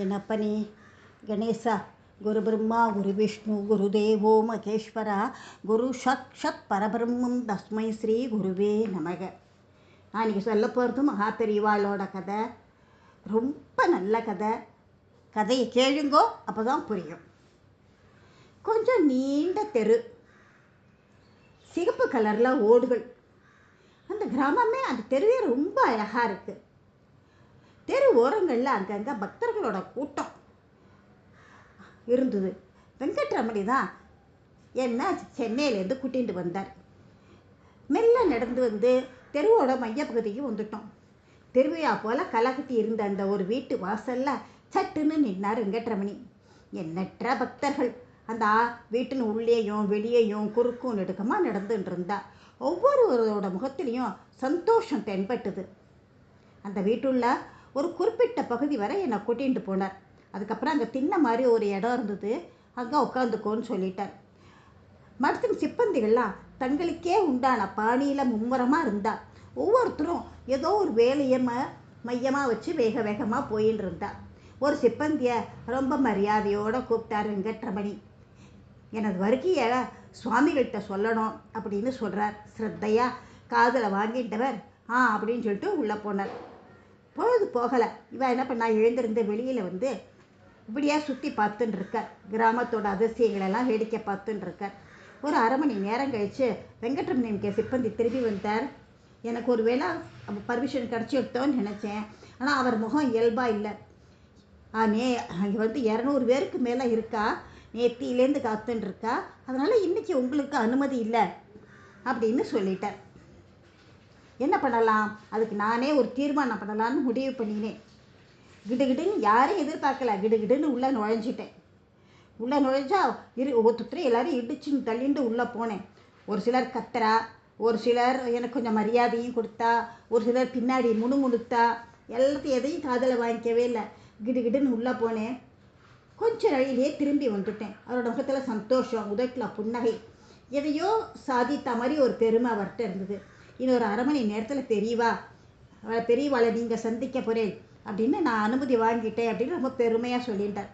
என்னப்பனே கணேசா, குரு பிரம்மா குரு விஷ்ணு குரு தேவோ மகேஸ்வரா, குரு சாக்ஷாத் பரபிரம்மம் தஸ்மை ஸ்ரீ குருவே நமக. நான் இன்றைக்கி சொல்ல போகிறது மகா பெரியவாளோட கதை. ரொம்ப நல்ல கதை. கதையை கேளுங்கோ, அப்போ தான் புரியும். கொஞ்சம் நீண்ட தெரு, சிகப்பு கலரில் ஓடுகள். அந்த கிராமமே, அந்த தெருவே ரொம்ப அழகாக இருக்குது. தெரு ஓரங்களில் அங்கங்கே பக்தர்களோட கூட்டம் இருந்தது. வெங்கட்ரமணி தான் என்ன சென்னையிலேருந்து கூட்டிகிட்டு வந்தார். மெல்ல நடந்து வந்து தெருவோட மையப்பகுதிக்கு வந்துட்டோம். திருவிழா போல் கலகட்டி இருந்த அந்த ஒரு வீட்டு வாசலில் சட்டுன்னு நின்னார் வெங்கட்ரமணி. எண்ணற்ற பக்தர்கள் அந்த வீட்டின் உள்ளேயும் வெளியேயும் குறுக்கும் நெடுக்கமாக நடந்துட்டு இருந்தா. ஒவ்வொருவரோட முகத்திலையும் சந்தோஷம் தென்பட்டுது. அந்த வீட்டுள்ள ஒரு குறிப்பிட்ட பகுதி வரை என்னை கூட்டிகிட்டு போனார். அதுக்கப்புறம் அங்கே தின்ன மாதிரி ஒரு இடம் இருந்தது, அங்கே உட்காந்துக்கோன்னு சொல்லிட்டார். மரத்தின் சிப்பந்திகள்லாம் தங்களுக்கே உண்டான பாணியில் மும்முரமாக இருந்தா. ஒவ்வொருத்தரும் ஏதோ ஒரு வேலையை மையமாக வச்சு வேக வேகமாக போயின்னு இருந்தா. ஒரு சிப்பந்தியை ரொம்ப மரியாதையோடு கூப்பிட்டார் வெங்கட்ரமணி. எனது வருகையை சுவாமிகள்கிட்ட சொல்லணும் அப்படின்னு சொல்கிறார். ஸ்ரத்தையாக காதில் வாங்கிட்டவர் அப்படின்னு சொல்லிட்டு உள்ளே போனார். பொழுது போகலை. இவன் என்ன பண்ணா, எழுந்திருந்து வெளியில் வந்து இப்படியா சுற்றி பார்த்துன்னு இருக்கார். கிராமத்தோட அதிசயங்களெல்லாம் வேடிக்கை பார்த்துன்னு இருக்கார். ஒரு அரை மணி நேரம் கழித்து வெங்கட்ரமணிக்கு சிப்பந்தி திரும்பி வந்தார். எனக்கு ஒரு வேளை பர்மிஷன் கிடச்சி எடுத்தோன்னு நினச்சேன். ஆனால் அவர் முகம் இயல்பாக இல்லை. அங்கே வந்து 200 பேருக்கு மேலே இருக்கா, நேத்தியிலேருந்து காத்துன்னு இருக்கா, அதனால் இன்றைக்கி உங்களுக்கு அனுமதி இல்லை அப்படின்னு சொல்லிட்டார். என்ன பண்ணலாம், அதுக்கு நானே ஒரு தீர்மானம் பண்ணலான்னு முடிவு பண்ணினேன். கிடுகிடுன்னு யாரையும் எதிர்பார்க்கல, கிடுகிடுன்னு உள்ளே நுழைஞ்சிட்டேன். உள்ளே நுழைஞ்சா ஒருத்தர் எல்லாரும் இடிச்சுன்னு தள்ளிண்டு உள்ளே போனேன். ஒரு சிலர் கத்துறா, ஒரு சிலர் எனக்கு கொஞ்சம் மரியாதையும் கொடுத்தா, ஒரு சிலர் பின்னாடி முணுமுணுத்தா. எல்லாத்தையும் எதையும் காதில் வாங்கிக்கவே இல்லை. கிடுகிடுன்னு உள்ளே போனேன். கொஞ்சம் வழியிலே திரும்பி வந்துட்டேன். அவரோட முகத்தில் சந்தோஷம், உதட்டில் புன்னகை, எதையோ சாதித்த மாதிரி ஒரு பெருமை அவர்கிட்ட இருந்தது. இன்னொரு அரை மணி நேரத்தில் பெரியவாளை நீங்கள் சந்திக்க போகிறேன் அப்படின்னு நான் அனுமதி வாங்கிட்டேன் அப்படின்னு ரொம்ப பெருமையாக சொல்லிட்டார்.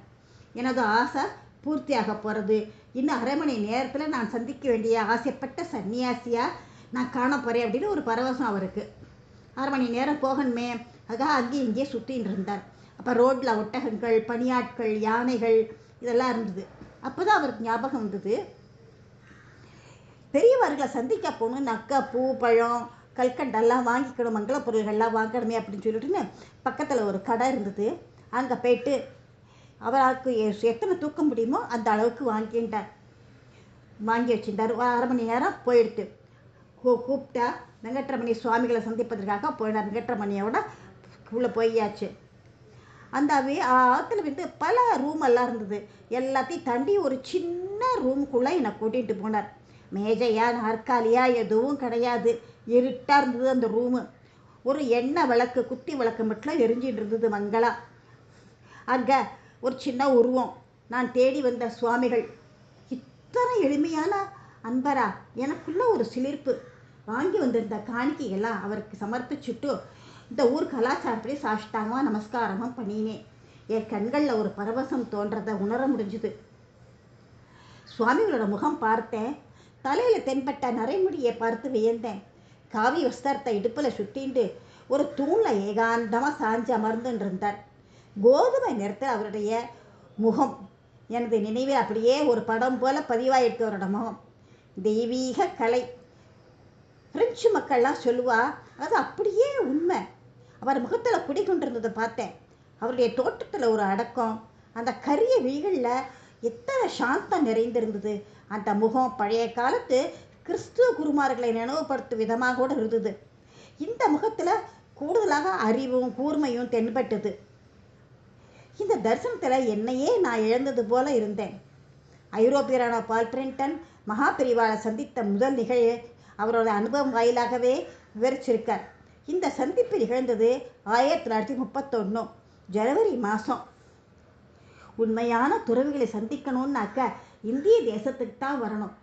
எனது ஆசை பூர்த்தியாக போகிறது. இன்னும் அரை மணி நேரத்தில் நான் சந்திக்க வேண்டிய ஆசைப்பட்ட சன்னியாசியாக நான் காண போகிறேன் அப்படின்னு ஒரு பரவசம் அவருக்கு. அரை மணி நேரம் போகணுமே, அதுக்காக அங்கேயும் இங்கேயே சுற்றின்னு இருந்தார். அப்போ ரோட்டில் ஒட்டகங்கள், பணியாட்கள், யானைகள் இதெல்லாம் இருந்தது. அப்போ தான் அவருக்கு ஞாபகம் வந்தது, பெரியவர்களை சந்திக்க போகணும், நக்கை பூ பழம் கல்கண்டெல்லாம் வாங்கிக்கணும், மங்கள பொருள்கள்லாம் வாங்கணுமே அப்படின்னு சொல்லிட்டுன்னு பக்கத்தில் ஒரு கடை இருந்தது. அங்கே போயிட்டு அவருக்கு எத்தனை தூக்க முடியுமோ அந்த அளவுக்கு வாங்கி வச்சுட்டார். அரை மணி நேரம் போயிடுத்து. கூப்பிட்டா வெங்கட்ரமணி சுவாமிகளை சந்திப்பதற்காக போயினார். வெங்கட்ரமணியோட உள்ளே போயாச்சு. அந்த ஆற்றுல வந்து பல ரூம் எல்லாம் இருந்தது. எல்லாத்தையும் தாண்டி ஒரு சின்ன ரூமுக்குள்ளே என்னை கூட்டிகிட்டு போனார். மேஜையா நாற்காலியா எதுவும் கிடையாது. இருட்டாக இருந்தது அந்த ரூமு. ஒரு எண்ணெய் விளக்கு, குத்தி விளக்கு மட்டும் எரிஞ்சிட்டு இருந்தது மங்களா. அங்கே ஒரு சின்ன உருவம், நான் தேடி வந்த சுவாமிகள். இத்தனை எளிமையான அன்பரா? எனக்குள்ள ஒரு சிலிர்ப்பு. வாங்கி வந்திருந்த காணிக்கைகள்லாம் அவருக்கு சமர்ப்பிச்சுட்டு இந்த ஊர் கலாச்சாரப்படி சாஷ்டாங்கமாக நமஸ்காரமும் பண்ணினேன். என் கண்களில் ஒரு பரவசம் தோன்றதை உணர முடிஞ்சுது. சுவாமிகளோட முகம் பார்த்தேன். தலையில் தென்பட்ட நரைமுடியை பார்த்து வியந்தேன். காவி வஸ்திரத்தை இடுப்பில் சுட்டிண்டு ஒரு தூணில் ஏகாந்தமாக சாஞ்சு அமர்ந்துன்னு இருந்தார். கோதுமை நிறத்தில் அவருடைய முகம் எனது நினைவில் அப்படியே ஒரு படம் போல பதிவாயிருக்கு. அவரோட முகம் தெய்வீக கலை. பிரெஞ்சு மக்கள்லாம் சொல்லுவா, அது அப்படியே உண்மை. அவர் முகத்தில் குடிக்கொண்டிருந்ததை பார்த்தேன். அவருடைய தோற்றத்தில் ஒரு அடக்கம், அந்த கரிய விழிகளில் எத்தனை சாந்தம் நிறைந்திருந்தது. அந்த முகம் பழைய காலத்து கிறிஸ்துவ குருமார்களை நினைவுபடுத்தும் விதமாக கூட இருந்தது. இந்த முகத்தில் கூடுதலாக அறிவும் கூர்மையும் தென்பட்டது. இந்த தரிசனத்தில் என்னையே நான் இழந்தது போல இருந்தேன். ஐரோப்பியரான பால் பிரிண்டன் மகா பெரிவாளை சந்தித்த முதல் நிகழ்வு அவரோட அனுபவம் வாயிலாகவே விவரிச்சிருக்கார். இந்த சந்திப்பு நிகழ்ந்தது 1931 ஜனவரி மாதம். உண்மையான துறவிகளை சந்திக்கணும்னாக்க இந்திய தேசத்துக்கு தான் வரணும்.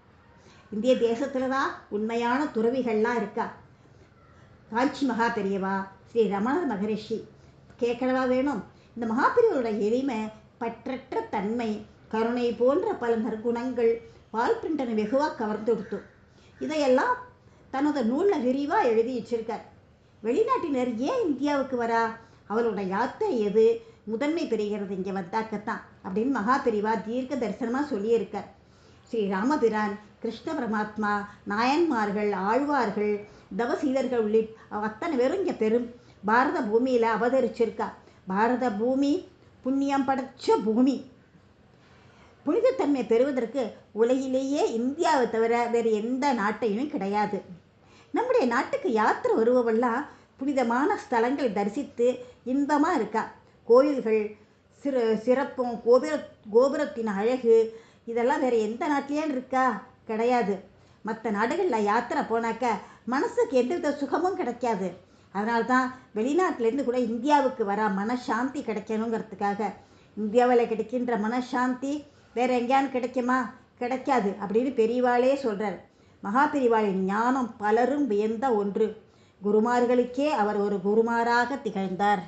இந்திய தேசத்தில் தான் உண்மையான துறவிகள்லாம் இருக்கா. காஞ்சி மகா பெரியவா, ஸ்ரீ ரமண மகரிஷி கேட்கவா வேணும். இந்த மகாபிரிவோட எளிமை, பற்றற்ற தன்மை, கருணை போன்ற பல நற்குணங்கள் வால்பிரிண்டனை வெகுவாக கவர்ந்து கொடுத்து இதையெல்லாம் தன்னோட நூலில் விரிவாக எழுதி வச்சிருக்கார். வெளிநாட்டினர் ஏன் இந்தியாவுக்கு வரா, அவளோட யாத்திரை எது முதன்மை பெறுகிறது இங்கே வந்தாக்கத்தான் அப்படின்னு மகாபிரிவா தீர்க்க தரிசனமாக சொல்லியிருக்கார். ஸ்ரீ ராமபிரான், கிருஷ்ண பரமாத்மா, நாயன்மார்கள், ஆழ்வார்கள், தவசீலர்கள் உள்ளிட்ட அத்தனை பேரும் இங்கே பெரும் பாரத பூமியில் அவதரிச்சிருக்கா. பாரத பூமி புண்ணியம் படைச்ச பூமி. புனிதத்தன்மை பெறுவதற்கு உலகிலேயே இந்தியாவை தவிர வேறு எந்த நாட்டையும் கிடையாது. நம்முடைய நாட்டுக்கு யாத்திரை வருபவெல்லாம் புனிதமான ஸ்தலங்களை தரிசித்து இன்பமாக இருக்கா. கோயில்கள் சிறப்பும் கோபுரத்தின் அழகு இதெல்லாம் வேறு எந்த நாட்டிலேயும் இருக்கா, கிடையாது. மற்ற நாடுகளில் யாத்திரை போனாக்க மனசுக்கு எந்தவித சுகமும் கிடைக்காது. அதனால்தான் வெளிநாட்டிலேருந்து கூட இந்தியாவுக்கு வர மனசாந்தி கிடைக்கணுங்கிறதுக்காக. இந்தியாவில் கிடைக்கின்ற மனசாந்தி வேற எங்கேயானு கிடைக்குமா, கிடைக்காது அப்படின்னு பெரியவாளே சொல்கிறார். மகாபெரிவாளின் ஞானம் பலரும் வியந்த ஒன்று. குருமார்களுக்கே அவர் ஒரு குருமாராக திகழ்ந்தார்.